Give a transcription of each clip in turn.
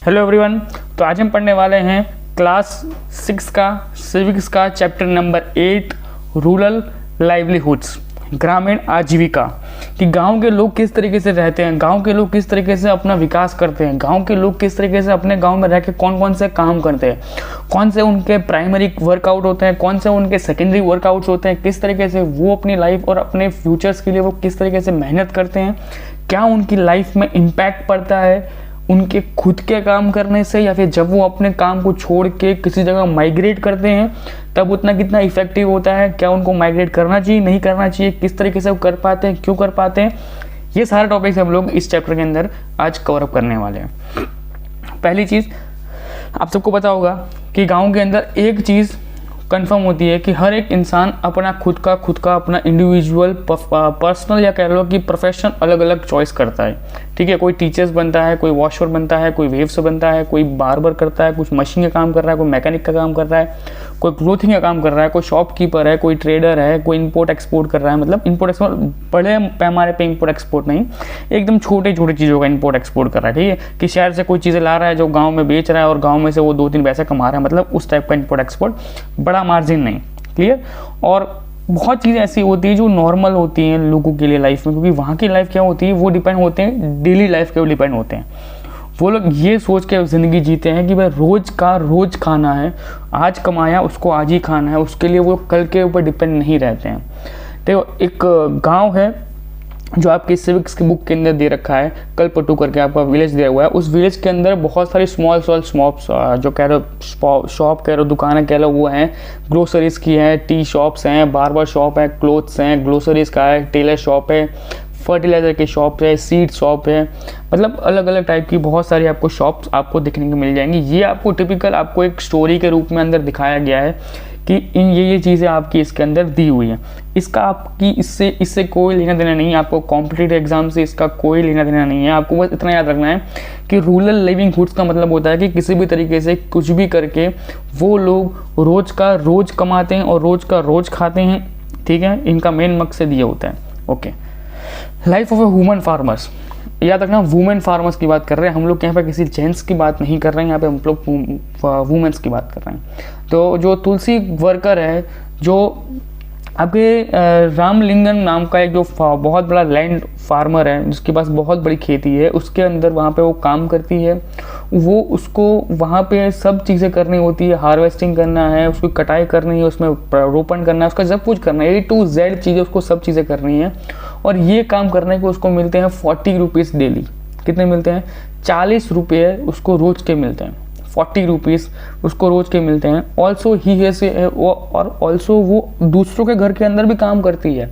Hello everyone. तो आज हम पढ़ने वाले हैं क्लास 6 का सिविक्स का चैप्टर नंबर 8 रूरल लाइवलीहुड्स, ग्रामीण आजीविका। कि गांव के लोग किस तरीके से रहते हैं, गांव के लोग किस तरीके से अपना विकास करते हैं, गांव के लोग किस तरीके से अपने गांव में रह के कौन कौन से काम करते हैं, कौन से उनके प्राइमरी वर्कआउट होते हैं, कौन से उनके सेकेंडरी वर्कआउट्स होते हैं, किस तरीके से वो अपनी लाइफ और अपने फ्यूचर्स के लिए वो किस तरीके से मेहनत करते हैं, क्या उनकी लाइफ में इम्पैक्ट पड़ता है उनके खुद के काम करने से, या फिर जब वो अपने काम को छोड़ के किसी जगह माइग्रेट करते हैं तब उतना कितना इफेक्टिव होता है, क्या उनको माइग्रेट करना चाहिए नहीं करना चाहिए, किस तरीके से वो कर पाते हैं, क्यों कर पाते हैं। ये सारे टॉपिक्स हम लोग इस चैप्टर के अंदर आज कवर अप करने वाले हैं। पहली चीज़ आप सबको पता होगा कि गाँव के अंदर एक चीज़ कंफर्म होती है कि हर एक इंसान अपना खुद का अपना इंडिविजुअल पर्सनल या कह लो कि प्रोफेशन अलग अलग चॉइस करता है। ठीक है, कोई टीचर्स बनता है, कोई वॉशर बनता है, कोई वेव्स बनता है, कोई बार्बर करता है, कुछ मशीन का काम कर रहा है, कोई मैकेनिक का काम कर रहा है, कोई क्लोथिंग का काम कर रहा है, कोई शॉपकीपर है, कोई ट्रेडर है, कोई इंपोर्ट एक्सपोर्ट कर रहा है। मतलब इंपोर्ट एक्सपोर्ट बड़े पैमाने पे इंपोर्ट एक्सपोर्ट नहीं, एकदम छोटे छोटे चीज़ों का इंपोर्ट एक्सपोर्ट कर रहा है। ठीक है, कि शहर से कोई चीज़ें ला रहा है जो गाँव में बेच रहा है और गाँव में से वो 2-3 पैसे कमा रहा है, मतलब उस टाइप का इंपोर्ट एक्सपोर्ट, बड़ा मार्जिन नहीं। क्लियर। और बहुत चीज़ें ऐसी होती है जो नॉर्मल होती हैं लोगों के लिए लाइफ में, क्योंकि वहाँ की लाइफ क्या होती है वो डिपेंड होते हैं डेली लाइफ के ऊपर डिपेंड होते हैं। वो लोग ये सोच के ज़िंदगी जीते हैं कि भाई रोज़ का रोज़ खाना है, आज कमाया उसको आज ही खाना है, उसके लिए वो कल के ऊपर डिपेंड नहीं रहते हैं। तो एक गांव है जो आपकी सिविक्स की बुक के अंदर दे रखा है, कलपट्टू करके आपका विलेज दिया हुआ है। उस विलेज के अंदर बहुत सारी स्मॉल शॉप्स जो कह रहे शॉप कह रहे हो, दुकानें कह लो, वो हैं। ग्रोसरीज की हैं, टी शॉप्स हैं, बार्बर शॉप है, क्लोथ्स हैं, ग्रोसरीज का है, टेलर शॉप है, फर्टिलाइज़र की शॉप है, सीड शॉप है। मतलब अलग अलग टाइप की बहुत सारी आपको शॉप्स आपको देखने को मिल जाएंगी। ये आपको टिपिकल आपको एक स्टोरी के रूप में अंदर दिखाया गया है कि इन ये चीज़ें आपकी इसके अंदर दी हुई हैं। इसका आपकी इससे कोई लेना देना नहीं है, आपको कॉम्पिटिटिव एग्जाम से इसका कोई लेना देना नहीं है। आपको बस इतना याद रखना है कि रूरल लिवलीहुड्स का मतलब होता है कि किसी भी तरीके से कुछ भी करके वो लोग रोज़ का रोज़ कमाते हैं और रोज़ का रोज़ खाते हैं। ठीक है, इनका मेन मकसद ये होता है। Okay, life of a woman farmers, याद रखना वुमेन फार्मर्स की बात कर रहे हैं हम लोग, यहाँ पे किसी जेंट्स की बात नहीं कर रहे हैं, यहाँ पे हम लोग वुमेन्स की बात कर रहे हैं। तो जो तुलसी वर्कर है, जो आपके रामलिंगन नाम का एक जो बहुत बड़ा लैंड फार्मर है जिसके पास बहुत बड़ी खेती है, उसके अंदर वहाँ पे वो काम करती है। वो उसको वहाँ पे सब चीज़ें करनी होती है, हार्वेस्टिंग करना है, उसकी कटाई करनी है, उसमें रोपण करना है, उसका सब कुछ करना है, A to Z चीज़ें उसको सब चीज़ें करनी है। और ये काम करने को उसको मिलते हैं 40 रुपीज़ डेली। कितने मिलते हैं? 40 रुपये उसको रोज़ के मिलते हैं। 40 रुपीज़ उसको रोज़ के मिलते हैं। ऑल्सो ही है से और ऑल्सो वो दूसरों के घर के अंदर भी काम करती है,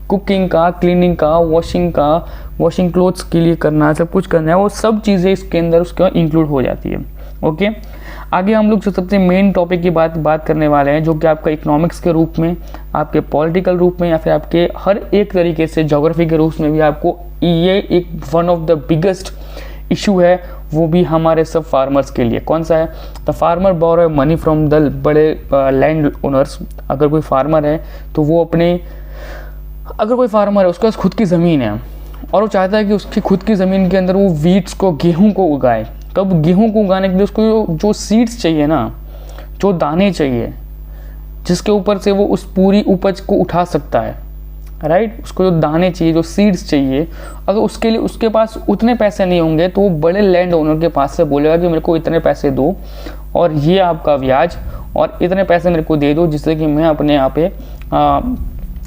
कुकिंग का, क्लीनिंग का, वॉशिंग क्लोथ्स के लिए करना, सब कुछ करना है, वो सब चीज़ें इसके अंदर उसके इंक्लूड हो जाती है। ओके, आगे हम लोग जो सबसे मेन टॉपिक की बात करने वाले हैं, जो कि आपका इकोनॉमिक्स के रूप में, आपके पॉलिटिकल रूप में, या फिर आपके हर एक तरीके से ज्योग्राफी के रूप में भी आपको ये एक one of the biggest issue है, वो भी हमारे सब फार्मर्स के लिए। कौन सा है? The farmer borrow money from the बड़े लैंड ओनर्स। अगर कोई फार्मर है तो वो अगर कोई फार्मर है उसके पास खुद की ज़मीन है और वो चाहता है कि उसकी खुद की ज़मीन के अंदर वो वीट्स को, गेहूं को उगाए, तब गेहूं को उगाने के लिए उसको जो सीड्स चाहिए ना, जो दाने चाहिए जिसके ऊपर से वो उस पूरी उपज को उठा सकता है, राइट। उसको जो दाने चाहिए, जो सीड्स चाहिए, अगर उसके लिए उसके पास उतने पैसे नहीं होंगे तो वो बड़े लैंड ओनर के पास से बोलेगा कि मेरे को इतने पैसे दो और ये आपका ब्याज और इतने पैसे मेरे को दे दो, जिससे कि मैं अपने यहाँ पे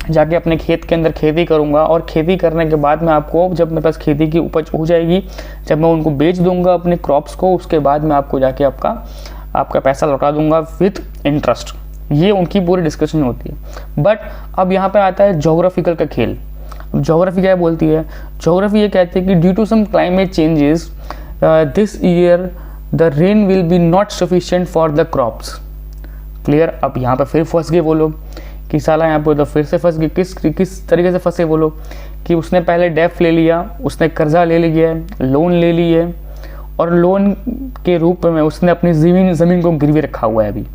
जाके अपने खेत के अंदर खेती करूँगा। और खेती करने के बाद में आपको, जब मेरे पास खेती की उपज हो जाएगी, जब मैं उनको बेच दूंगा अपने क्रॉप्स को, उसके बाद मैं आपको जाके आपका पैसा लौटा दूंगा विथ इंटरेस्ट। ये उनकी पूरी डिस्कशन होती है। बट अब यहाँ पे आता है ज्योग्राफिकल का खेल। अब ज्योग्राफी क्या बोलती है? ज्योग्राफी ये कहती है कि due to some climate changes this year the rain will be not sufficient for the crops. Clear. अब यहाँ पे फिर फंस गए वो लोग कि साला यहाँ पे तो फिर से फंस गए। किस तरीके से फंसे वो लोग कि उसने पहले डेफ ले लिया, उसने कर्जा ले लिया, लोन ले लिए, और लोन के रूप में उसने अपनी ज़मीन को गिरवी रखा हुआ है अभी।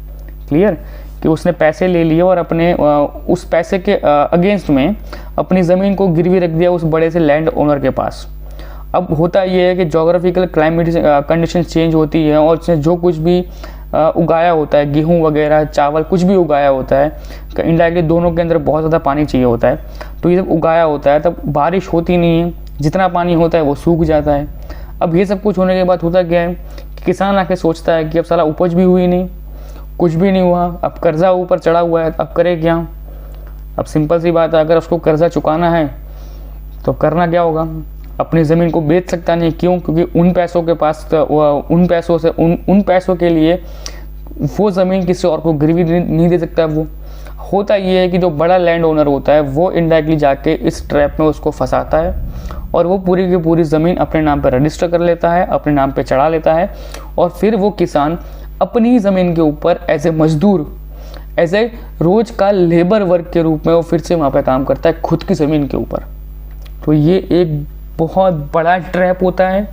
क्लियर। कि उसने पैसे ले लिए और अपने उस पैसे के अगेंस्ट में अपनी ज़मीन को गिरवी रख दिया उस बड़े से लैंड ओनर के पास। अब होता ये है कि जोग्राफिकल क्लाइमेट कंडीशन चेंज होती है और उसमें जो कुछ भी उगाया होता है, गेहूं वगैरह, चावल, कुछ भी उगाया होता है, इनडायरेक्टली दोनों के अंदर बहुत ज़्यादा पानी चाहिए होता है। तो ये जब उगाया होता है तब बारिश होती नहीं है, जितना पानी होता है वो सूख जाता है। अब ये सब कुछ होने के बाद होता क्या है कि किसान आके सोचता है कि अब साला उपज भी हुई नहीं, कुछ भी नहीं हुआ, अब कर्जा ऊपर चढ़ा हुआ है, अब करे क्या। अब सिंपल सी बात है, अगर उसको कर्जा चुकाना है तो करना क्या होगा, अपनी ज़मीन को बेच सकता नहीं। क्यों? क्योंकि उन पैसों के पास उन पैसों से उन पैसों के लिए वो ज़मीन किसी और को गिरवी नहीं दे सकता। वो होता ये है कि जो बड़ा लैंड ओनर होता है वो इनडायरेक्टली जाके इस ट्रैप में उसको फंसाता है और वो पूरी की पूरी ज़मीन अपने नाम पर रजिस्टर कर लेता है, अपने नाम पे चढ़ा लेता है और फिर वो किसान अपनी ही ज़मीन के ऊपर एज ए मजदूर, एज ए रोज का लेबर वर्क के रूप में वो फिर से वहाँ पे काम करता है खुद की ज़मीन के ऊपर। तो ये एक बहुत बड़ा ट्रैप होता है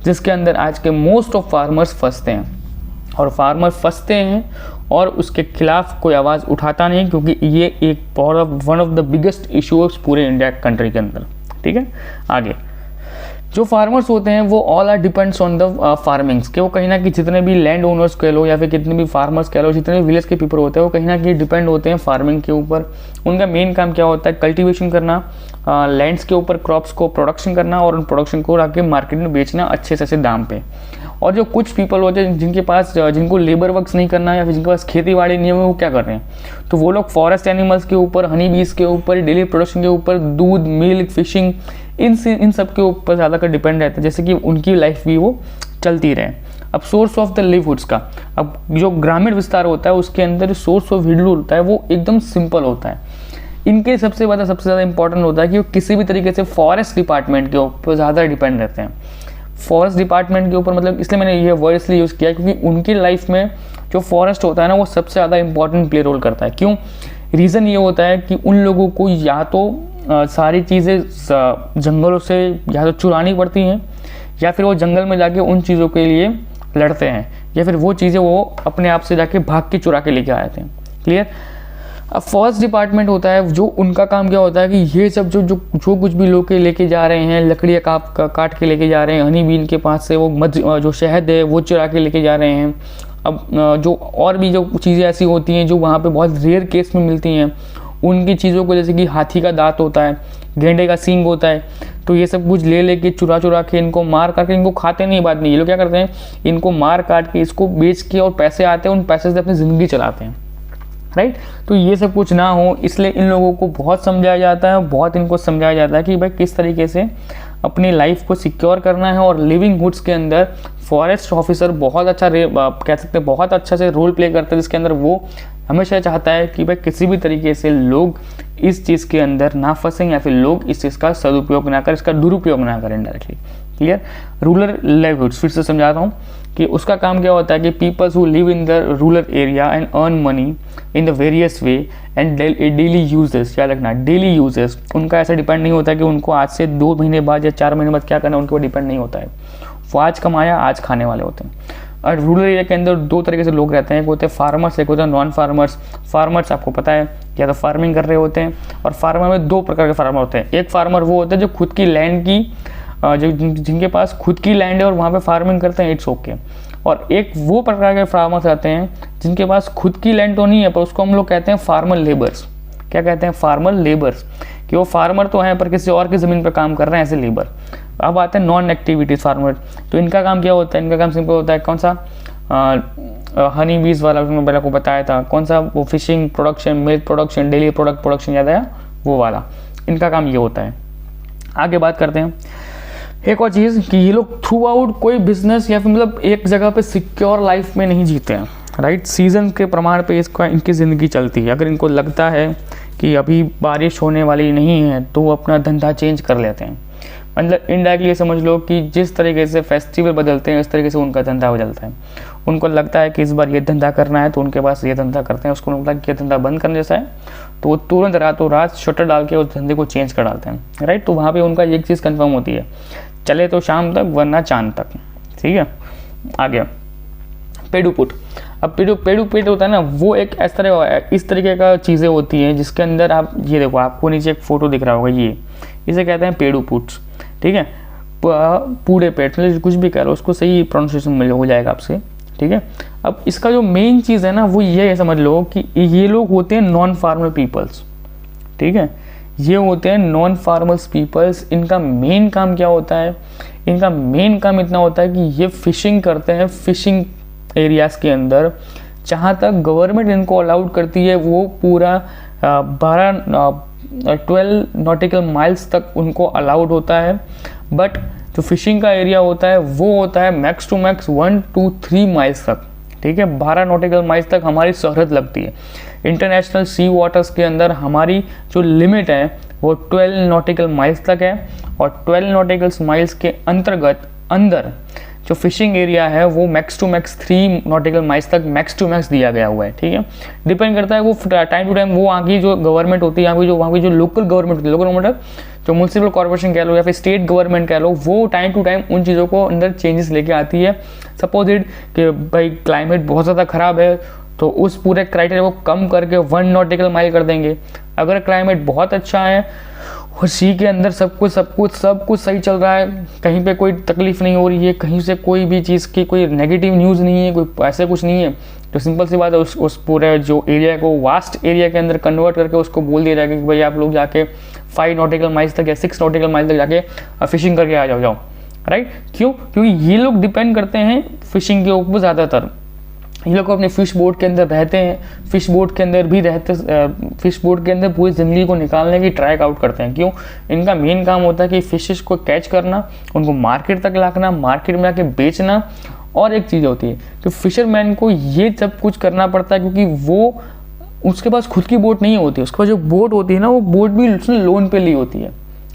जिसके अंदर आज के मोस्ट ऑफ फार्मर्स फंसते हैं और फार्मर फंसते हैं और उसके खिलाफ कोई आवाज़ उठाता नहीं, क्योंकि ये एक one of the biggest issues पूरे इंडिया कंट्री के अंदर। ठीक है, आगे जो फार्मर्स होते हैं वो all are depends on the farmings, कि वो कहीं ना कहीं जितने भी लैंड ओनर्स कह लो या फिर कितने भी फार्मर्स कह लो, जितने भी विलेज के पीपल होते हैं वो कहीं ना कहीं डिपेंड होते हैं फार्मिंग के ऊपर। उनका मेन काम क्या होता है, कल्टीवेशन करना, लैंड्स के ऊपर क्रॉप्स को प्रोडक्शन करना और उन प्रोडक्शन को आके मार्केट में बेचना अच्छे से दाम पे। और जो कुछ पीपल होते हैं जिनके पास, जिनको लेबर वर्क्स नहीं करना है या फिर जिनके पास खेती बाड़ी नहीं है, वो क्या कर रहे हैं, तो वो लोग फॉरेस्ट एनिमल्स के ऊपर, हनी बीज के ऊपर, डेली प्रोडक्शन के ऊपर, दूध, मिल्क, फिशिंग, इन सब के ऊपर ज़्यादा कर डिपेंड रहता है, जैसे कि उनकी लाइफ भी वो चलती रहे। अब सोर्स ऑफ द लिवहुड्स का, अब जो ग्रामीण विस्तार होता है उसके अंदर जो सोर्स ऑफ हिडलुड होता है वो एकदम सिंपल होता है। इनके सबसे ज़्यादा इंपॉर्टेंट होता है कि वो किसी भी तरीके से फॉरेस्ट डिपार्टमेंट के ऊपर ज़्यादा डिपेंड रहते हैं। फॉरेस्ट डिपार्टमेंट के ऊपर मतलब इसलिए मैंने ये वर्ड इसलिए यूज़ किया क्योंकि उनकी लाइफ में जो फॉरेस्ट होता है ना वो सबसे ज़्यादा इंपॉर्टेंट प्ले रोल करता है। क्यों? रीज़न ये होता है कि उन लोगों को या तो सारी चीज़ें जंगलों से या तो चुरानी पड़ती हैं या फिर वो जंगल में जाके उन चीज़ों के लिए लड़ते हैं या फिर वो चीज़ें वो अपने आप से जाके भाग के चुरा के लेके आते हैं। क्लियर? अब फॉरेस्ट डिपार्टमेंट होता है जो उनका काम क्या होता है कि ये सब जो कुछ भी लोग लेके जा रहे हैं, लकड़ियाँ काट के लेके जा रहे हैं, हनी बीन के पास से वो जो शहद है वो चुरा के लेके जा रहे हैं। अब जो और भी जो चीज़ें ऐसी होती हैं जो वहाँ पे बहुत रेयर केस में मिलती हैं, उनकी चीज़ों को, जैसे कि हाथी का दांत होता है, गेंडे का सींग होता है, तो ये सब कुछ लेके चुरा के इनको मार करके, इनको खाते नहीं, बात नहीं, ये लोग क्या करते हैं, इनको मार काट के इसको बेच के और पैसे आते हैं, उन पैसे से अपनी ज़िंदगी चलाते हैं। राइट? तो ये सब कुछ ना हो इसलिए इन लोगों को बहुत समझाया जाता है, बहुत इनको समझाया जाता है कि भाई किस तरीके से अपनी लाइफ को सिक्योर करना है। और लिविंग हुड्स के अंदर फॉरेस्ट ऑफिसर बहुत अच्छा कह सकते हैं बहुत अच्छा से रोल प्ले करता है, जिसके अंदर वो हमेशा चाहता है कि भाई किसी भी तरीके से लोग इस चीज़ के अंदर ना फंसें या फिर लोग इस चीज़ का सदुपयोग ना करें, इसका दुरुपयोग ना करें डायरेक्टली। क्लियर? रूरल लाइवलीहुड्स फिर से समझाता हूँ कि उसका काम क्या होता है कि peoples who live in the rural area and earn money in the various way and daily uses, क्या लगना, डेली यूजेस, उनका ऐसा डिपेंड नहीं होता कि उनको आज से 2 महीने बाद या 4 महीने बाद क्या करना है, उनके ऊपर डिपेंड नहीं होता है। वो आज कमाया आज खाने वाले होते हैं। और रूरल एरिया के अंदर 2 तरीके से लोग रहते हैं, एक होते हैं फार्मर्स, एक होते हैं नॉन फार्मर्स। फार्मर्स आपको पता है या तो फार्मिंग कर रहे होते हैं, और फार्मर में 2 प्रकार के फार्मर होते हैं। एक फार्मर वो होते हैं जो खुद की लैंड की जिनके पास खुद की लैंड है और वहाँ पे फार्मिंग करते हैं, इट्स ओके। और एक वो प्रकार के फार्मर्स आते हैं जिनके पास खुद की लैंड तो नहीं है पर उसको हम लोग कहते हैं फार्मर लेबर्स। क्या कहते हैं? फार्मर लेबर्स, कि वो फार्मर तो हैं पर किसी और की ज़मीन पर काम कर रहे हैं एज ए लेबर। अब आते हैं नॉन एक्टिविटीज़ फार्मर, तो इनका काम क्या होता है? इनका काम सिंपल होता है, कौन सा, हनी बीज वाला मैंने पहले को बताया था, कौन सा, वो fishing production, milk production, daily production याद आया, वो वाला इनका काम ये होता है। आगे बात करते हैं एक और चीज़ कि ये लोग थ्रू आउट कोई बिजनेस या फिर मतलब एक जगह पे सिक्योर लाइफ में नहीं जीते हैं। राइट? सीज़न के प्रमाण पे इनकी ज़िंदगी चलती है। अगर इनको लगता है कि अभी बारिश होने वाली नहीं है तो वो अपना धंधा चेंज कर लेते हैं। मतलब इनडायरेक्टली ये समझ लो कि जिस तरीके से फेस्टिवल बदलते हैं इस तरीके से उनका धंधा बदलता है। उनको लगता है कि इस बार ये धंधा करना है तो उनके पास ये धंधा करते हैं, उसको लगता है कि ये धंधा बंद करने जैसा है तो वो तुरंत रातों रात शटर डाल के उस धंधे को चेंज कर डालते हैं। राइट? तो वहाँ पे उनका एक चीज़ कंफर्म होती है, चले तो शाम तक वरना चांद तक। ठीक है? आगे पेडू पुट। अब पेडू पेट होता है ना, वो एक इस तरीके का चीज़ें होती हैं जिसके अंदर आप ये देखो, आपको नीचे एक फ़ोटो दिख रहा होगा, ये इसे कहते हैं पेडू पुट्स। ठीक है? पूरे पेट, मतलब कुछ भी कह लो उसको सही प्रोनाउंसिएशन मिल हो जाएगा आपसे, ठीक है। अब इसका जो मेन चीज़ है ना वो ये है, समझ लो कि ये लोग होते हैं नॉन फार्मर पीपल्स, ठीक है। ये होते हैं नॉन फार्मर्स पीपल्स। इनका मेन काम क्या होता है? इनका मेन काम इतना होता है कि ये फिशिंग करते हैं फिशिंग एरियाज़ के अंदर। जहाँ तक गवर्नमेंट इनको अलाउड करती है वो पूरा 12 नॉटिकल माइल्स तक उनको अलाउड होता है, बट जो फिशिंग का एरिया होता है वो होता है max to max 1 to 3 miles तक, ठीक है। 12 नॉटिकल माइल्स तक हमारी सरहद लगती है। इंटरनेशनल सी वाटर्स के अंदर हमारी जो लिमिट है वो 12 नॉटिकल माइल्स तक है, और 12 नॉटिकल माइल्स के अंतर्गत अंदर जो फिशिंग एरिया है वो max to max 3 nautical miles तक मैक्स टू मैक्स दिया गया हुआ है, ठीक है। डिपेंड करता है वो टाइम टू टाइम, वो वहाँ की जो गवर्नमेंट होती है, वहाँ की जो लोकल गवर्नमेंट होती है, लोकल गवर्नमेंट जो म्यूनसिपल कॉर्पोरेशन कह लो या फिर स्टेट गवर्नमेंट कह लो, वो टाइम टू टाइम उन चीज़ों को अंदर चेंजेस लेके आती है। सपोज इट कि भाई क्लाइमेट बहुत ज़्यादा ख़राब है तो उस पूरे क्राइटेरिया को कम करके 1 नॉटिकल माइल कर देंगे। अगर क्लाइमेट बहुत अच्छा है और सी के अंदर सब कुछ सही चल रहा है, कहीं पे कोई तकलीफ नहीं हो रही है, कहीं से कोई भी चीज़ की कोई नेगेटिव न्यूज़ नहीं है, कोई ऐसे कुछ नहीं है, तो सिंपल सी बात है उस पूरे जो एरिया को वास्ट एरिया के अंदर कन्वर्ट करके उसको बोल दिया जाएगा कि भाई आप लोग जाके 5 नॉटिकल माइल्स तक या 6 नॉटिकल माइल्स तक जाके फिशिंग करके आ जाओ, राइट। क्यों? क्योंकि ये लोग डिपेंड करते हैं फिशिंग के ऊपर ज़्यादातर। ये लोग अपने फिश बोट के अंदर रहते हैं, फिश बोट के अंदर भी रहते, फिश बोट के अंदर पूरी ज़िंदगी को निकालने की ट्राई आउट करते हैं। क्यों? इनका मेन काम होता है कि फिशेस को कैच करना, उनको मार्केट तक लाना, मार्केट में आके बेचना। और एक चीज़ होती है कि फिशरमैन को ये सब कुछ करना पड़ता है क्योंकि वो उसके पास खुद की बोट नहीं होती, उसके पास जो बोट होती है ना वो बोट भी उसने लोन पे ली होती है,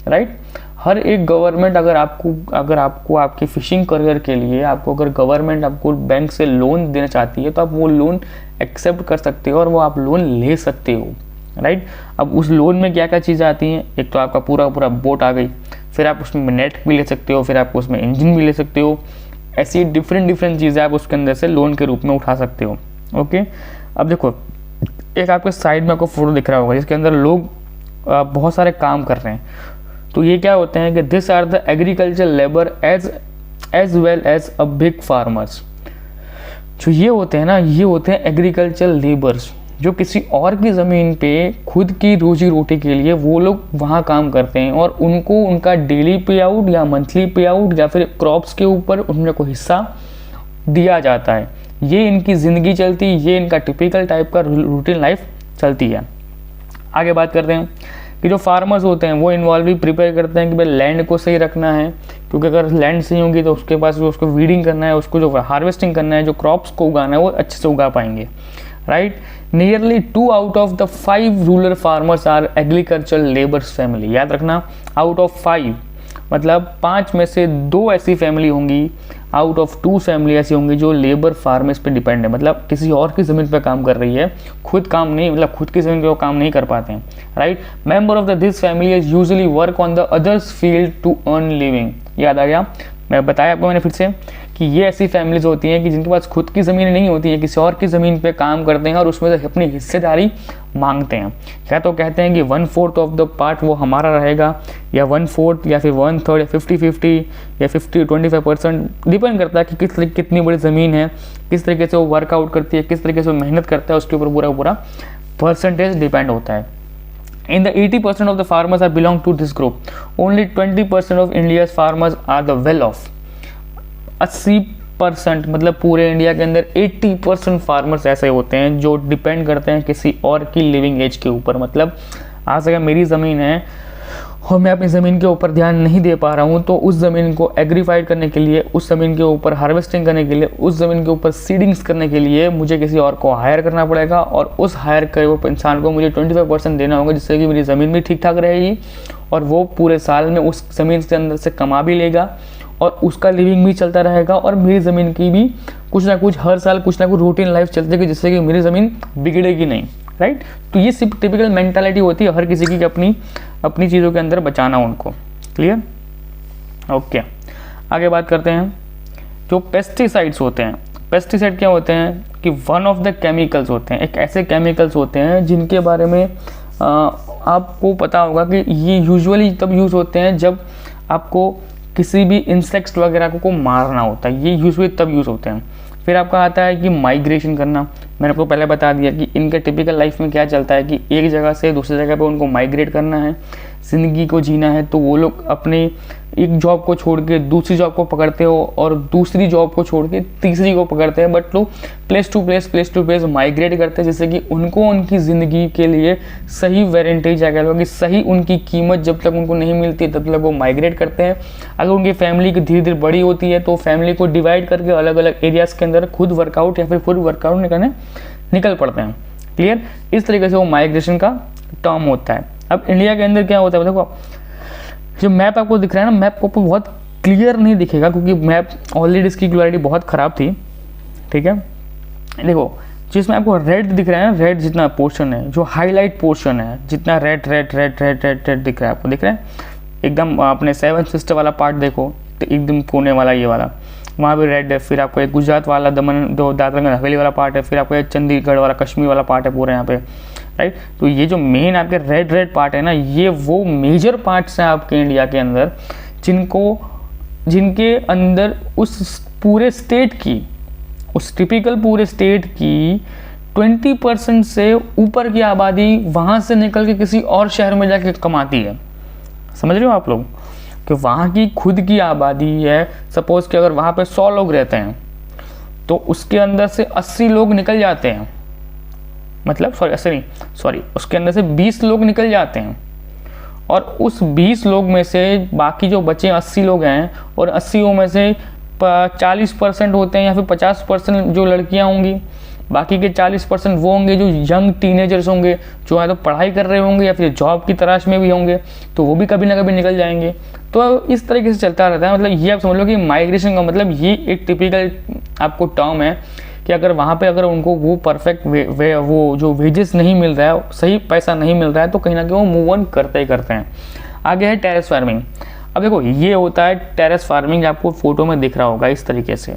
राइट। हर एक गवर्नमेंट अगर आपको आपके फिशिंग करियर के लिए अगर गवर्नमेंट आपको बैंक से लोन देना चाहती है तो आप वो लोन एक्सेप्ट कर सकते हो और वो आप लोन ले सकते हो, राइट। अब उस लोन में क्या क्या चीज़ें आती हैं? एक तो आपका पूरा बोट आ गई, फिर आप उसमें नेट भी ले सकते हो, फिर आप उसमें इंजन भी ले सकते हो। ऐसी डिफरेंट चीज़ें आप उसके अंदर से लोन के रूप में उठा सकते हो, ओके। अब देखो एक आपके साइड में आपको फोटो दिख रहा होगा जिसके अंदर लोग बहुत सारे काम कर रहे हैं। तो ये क्या होते हैं कि this are the agriculture labour as well as a big farmers. जो ये होते हैं ना, ये होते हैं एग्रीकल्चर लेबर्स जो किसी और की ज़मीन पे खुद की रोजी रोटी के लिए वो लोग वहाँ काम करते हैं और उनको उनका डेली पे आउट या मंथली पे आउट या फिर क्रॉप्स के ऊपर उन्हें को हिस्सा दिया जाता है। ये इनकी ज़िंदगी चलती है, ये इनका टिपिकल टाइप का रूटीन लाइफ चलती है। आगे बात करते हैं कि जो फार्मर्स होते हैं वो इन्वॉल्व भी प्रिपेयर करते हैं कि भाई लैंड को सही रखना है, क्योंकि अगर लैंड सही होगी तो उसके पास जो उसको वीडिंग करना है, उसको जो हार्वेस्टिंग करना है, जो क्रॉप्स को उगाना है वो अच्छे से उगा पाएंगे, right. Nearly 2 out of the 5 rural farmers are agriculture labours family. याद रखना, आउट ऑफ 5 मतलब 5 में से 2 ऐसी फैमिली होंगी, आउट ऑफ 2 फैमिली ऐसी होंगी जो लेबर फार्मर्स पे डिपेंड है, मतलब किसी और की ज़मीन पे काम कर रही है, खुद काम नहीं, मतलब खुद की ज़मीन पे वो काम नहीं कर पाते हैं, right. Member of this family is usually work on the others field to earn living. याद आ गया? मैं बताया आपको मैंने फिर से कि ये ऐसी फैमिलीज होती हैं कि जिनके पास खुद की ज़मीन नहीं होती है, किसी और की ज़मीन पे काम करते हैं और उसमें से अपनी हिस्सेदारी मांगते हैं। या तो कहते हैं कि 1/4 ऑफ द पार्ट वो हमारा रहेगा, या 1/4 या फिर 1/3 या 50-50 या 50-25%, डिपेंड करता है कि कितनी बड़ी ज़मीन है, किस तरीके से वो वर्कआउट करती है, किस तरीके से वो मेहनत करता है, उसके ऊपर पूरा परसेंटेज डिपेंड होता है। In the 80% of the farmers are belong to this group. Only 20% of India's farmers are the well off. 80% मतलब पूरे इंडिया के अंदर 80% फार्मर्स ऐसे होते हैं जो डिपेंड करते हैं किसी और की लिविंग एज के ऊपर। मतलब आज अगर मेरी ज़मीन है और मैं अपनी ज़मीन के ऊपर ध्यान नहीं दे पा रहा हूँ तो उस ज़मीन को एग्रीफाइड करने के लिए, उस ज़मीन के ऊपर हार्वेस्टिंग करने के लिए, उस ज़मीन के ऊपर सीडिंग्स करने के लिए मुझे किसी और को हायर करना पड़ेगा और उस हायर करे हुए इंसान को मुझे 25% देना होगा, जिससे कि मेरी ज़मीन भी ठीक ठाक रहेगी और वो पूरे साल में उस ज़मीन के अंदर से कमा भी लेगा और उसका लिविंग भी चलता रहेगा और मेरी ज़मीन की भी कुछ ना कुछ हर साल कुछ ना कुछ रूटीन लाइफ चलती रहेगी, जिससे कि मेरी ज़मीन बिगड़ेगी नहीं, राइट। तो ये सिर्फ टिपिकल मेंटालिटी होती है हर किसी की अपनी चीज़ों के अंदर बचाना उनको। क्लियर? ओके, आगे बात करते हैं। जो पेस्टिसाइड्स होते हैं, पेस्टिसाइड क्या होते हैं कि वन ऑफ द केमिकल्स होते हैं, एक ऐसे केमिकल्स होते हैं जिनके बारे में आपको पता होगा कि ये यूजुअली तब यूज़ होते हैं जब आपको किसी भी इंसेक्ट्स वगैरह को मारना होता है, ये यूजली तब यूज़ होते हैं। फिर आपका आता है कि माइग्रेशन करना। मैंने आपको पहले बता दिया कि इनके टिपिकल लाइफ में क्या चलता है कि एक जगह से दूसरी जगह पे उनको माइग्रेट करना है, ज़िंदगी को जीना है। तो वो लोग अपने एक जॉब को छोड़ के दूसरी जॉब को पकड़ते हो और दूसरी जॉब को छोड़ के तीसरी को पकड़ते हैं, बट लोग प्लेस टू प्लेस माइग्रेट करते हैं, जिससे कि उनको उनकी ज़िंदगी के लिए सही वेरेंटेज या कह लो कि सही उनकी कीमत जब तक उनको नहीं मिलती तब तक वो माइग्रेट करते हैं। अगर उनकी फैमिली की धीरे धीरे बड़ी होती है तो फैमिली को डिवाइड करके अलग अलग एरियाज़ के अंदर खुद वर्कआउट या फिर खुद वर्कआउट करने निकल पड़ते हैं। क्लियर? इस तरीके से वो माइग्रेशन का टर्म होता है। अब इंडिया के अंदर क्या होता है, देखो जो मैप आपको दिख रहा है ना, मैप को बहुत क्लियर नहीं दिखेगा क्योंकि मैप ऑलरेडी इसकी क्लैरिटी बहुत ख़राब थी। ठीक है, देखो जिसमें आपको रेड दिख रहा है ना, रेड जितना पोर्शन है, जो हाईलाइट पोर्शन है, जितना red red red red red red दिख रहा है आपको, दिख रहा है एकदम। अपने 7 सिस्टर वाला पार्ट देखो तो एकदम कोने वाला ये वाला, वहाँ भी रेड है। फिर आपको एक गुजरात वाला दमन जो दादरा नगर हवेली वाला पार्ट है, फिर आपको एक चंडीगढ़ वाला कश्मीर वाला पार्ट है पूरा यहाँ पे, राइट। तो ये जो मेन आपके रेड रेड पार्ट है ना, ये वो मेजर पार्ट्स हैं आपके इंडिया के अंदर जिनके अंदर उस पूरे स्टेट की, उस टिपिकल पूरे स्टेट की 20% से ऊपर की आबादी वहाँ से निकल के किसी और शहर में जाके कमाती है। समझ रहे हो आप लोग कि वहाँ की खुद की आबादी है। सपोज़ कि अगर वहाँ पे 100 लोग रहते हैं तो उसके अंदर से 80 लोग निकल जाते हैं, मतलब उसके अंदर से 20 लोग निकल जाते हैं, और उस 20 लोग में से बाकी जो बचे 80 लोग हैं, और 80 में से 40% होते हैं या फिर 50% जो लड़कियां होंगी, बाकी के 40% वो होंगे जो यंग टीनेजर्स होंगे, जो है तो पढ़ाई कर रहे होंगे या फिर जॉब की तलाश में भी होंगे, तो वो भी कभी ना कभी निकल जाएंगे। तो इस तरीके से चलता रहता है। मतलब ये आप समझ लो कि माइग्रेशन का मतलब ये एक टिपिकल आपको टर्म है कि अगर वहाँ पे अगर उनको वो परफेक्ट वो जो वेजेस नहीं मिल रहा है, सही पैसा नहीं मिल रहा है, तो कहीं ना कहीं वो मूव ऑन करते ही करते हैं। आगे है टेरेस फार्मिंग। अब देखो ये होता है टेरेस फार्मिंग, आपको फोटो में दिख रहा होगा इस तरीके से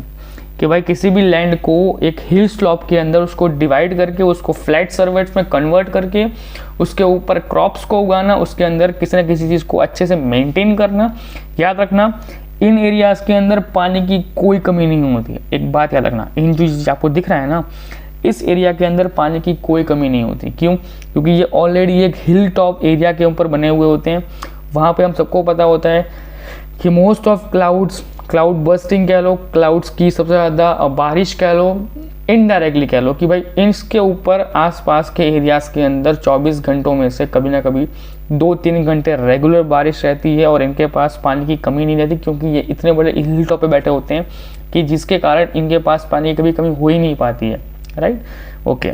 कि भाई किसी भी लैंड को एक हिल स्लॉप के अंदर उसको डिवाइड करके उसको फ्लैट सर्वेट्स में कन्वर्ट करके उसके ऊपर क्रॉप्स को उगाना, उसके अंदर किसी न किसी चीज़ को अच्छे से मेंटेन करना। याद रखना इन एरियाज़ के अंदर पानी की कोई कमी नहीं होती। एक बात याद रखना, इन जो चीज़ आपको दिख रहा है ना, इस एरिया के अंदर पानी की कोई कमी नहीं होती। क्यों? क्योंकि ये ऑलरेडी एक हिल टॉप एरिया के ऊपर बने हुए होते हैं। वहाँ पे हम सबको पता होता है कि मोस्ट ऑफ क्लाउड बर्स्टिंग कह लो, क्लाउड्स की सबसे ज़्यादा बारिश कह लो, इनडायरेक्टली कह लो कि भाई इसके ऊपर आसपास के एरियाज़ के अंदर 24 घंटों में से कभी ना कभी 2-3 घंटे रेगुलर बारिश रहती है, और इनके पास पानी की कमी नहीं रहती क्योंकि ये इतने बड़े हिल टॉप पे बैठे होते हैं कि जिसके कारण इनके पास पानी की कभी कमी हो ही नहीं पाती है, राइट। ओके,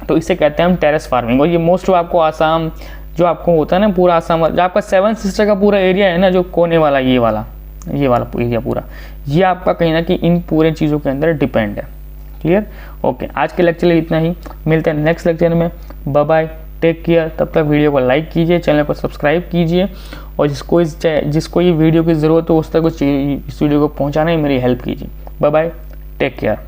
तो इसे कहते हैं हम टेरेस फार्मिंग। और ये मोस्ट आपको आसाम जो आपको होता है ना, पूरा आसाम जो आपका 7 सिस्टर का पूरा एरिया है ना, जो कोने वाला ये वाला एरिया पूरा, ये आपका कहीं ना कहीं इन पूरे चीज़ों के अंदर डिपेंड है। क्लियर? ओके, आज के लेक्चर में इतना ही। मिलते हैं नेक्स्ट लेक्चर में। Bye bye, take care. तब तक वीडियो को लाइक कीजिए, चैनल को सब्सक्राइब कीजिए, और जिसको ये वीडियो की ज़रूरत हो उस तक इस वीडियो को पहुँचाने में मेरी हेल्प कीजिए। Bye bye, take care.